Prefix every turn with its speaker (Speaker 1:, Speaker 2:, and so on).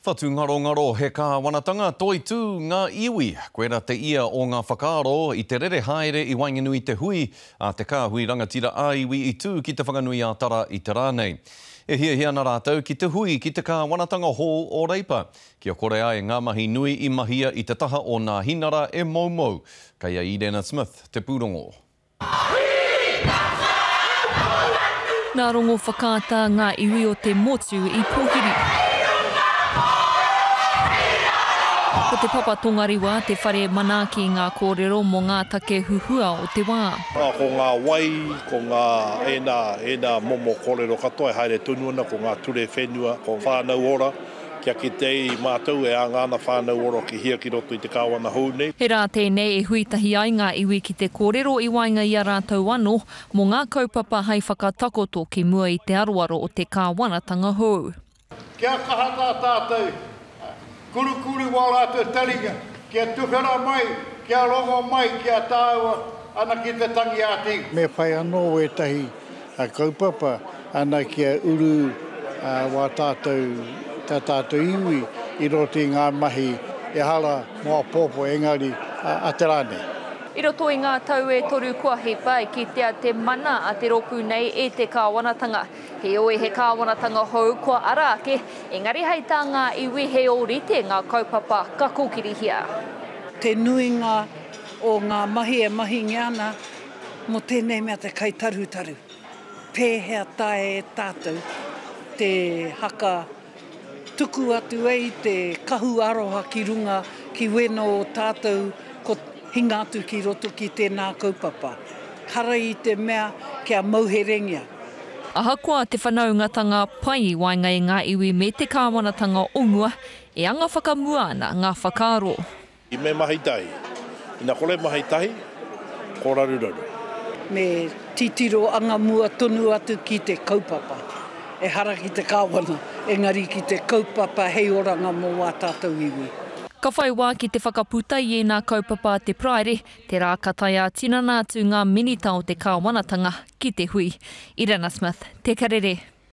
Speaker 1: Whatungaro he kāwanatanga toi tū ngā iwi. Koera te ia o ngā whakaaro i te rere haere i Wainganui te hui a te kāhui rangatira a iwi i tū ki te whanganui a tara i te rānei. E hia nā rātou ki te hui ki te kāwanatanga hō o Reipa. Kia kore ai ngā mahi nui i mahia i te taha o ngā hinara e maumau. Kei a Irena Smith te pūrongo.
Speaker 2: Nā rongo whakaata ngā iwi o te motu i Pōhiri. Ko te papa tongariwa, te whare mana ki ngā kōrero mō ngā take huhua o te wā.
Speaker 3: Ko ngā wai, ko ngā ena momo kōrero katoa, haere tunuana, ko ngā ture whenua, ko whānau ora. Kia ki te i mātou e āngana whānau ora ki hia ki roto i te kāwana hounei.
Speaker 2: He rā tēnei e huitahi ai ngā iwi ki te kōrero i wainga i a rātou anō, mō ngā kaupapa hei whakatakoto ki mua i te aroaro o te kāwanatanga hou.
Speaker 4: Kia kahata tātou. Kuru wala te taringa, kia tuhera mai, kia rongo mai, kia tāua, ana ki te tangi āti.
Speaker 5: Me whai anō e tahi a kaupapa, ana kia uru wā tātou iwi, i roti ngā mahi e hala moa pōpo engari a te rānei.
Speaker 2: I roto i ngā tau e toru kua he pai ki te mana a te roku nei e te kāwanatanga. He oe he kāwanatanga hou kua ara ake, engari hei tā ngā iwi he o rite ngā kaupapa ka kōkirihia.
Speaker 6: Te nuinga o ngā mahi e mahi ngiana, mo tēnei mea te kai taru. Pēhea tae e tātou, te haka tuku atu ei, te kahu aroha ki runga, ki weno o tātou, ko hinga atu ki roto ki tēnā kaupapa. Kara i te mea kia mauherengia.
Speaker 2: Ahakoa te whanaungatanga pai i wainga i ngā iwi me te kāwanatanga o mua, e anga whakamua ana ngā whakaaro.
Speaker 3: I me mahitahi. Ina kore mahitahi, ko raruraru.
Speaker 6: Me titiro anga mua tonu atu ki te kaupapa. E hara ki te kāwana, engari ki te kaupapa hei oranga mō wā tātou iwi.
Speaker 2: Ka whai wā ki te whakaputa i e nā kaupapa te praere, te rā kataia tinana atu ngā minita o te kāwanatanga ki te hui. Irena Smith, te karere.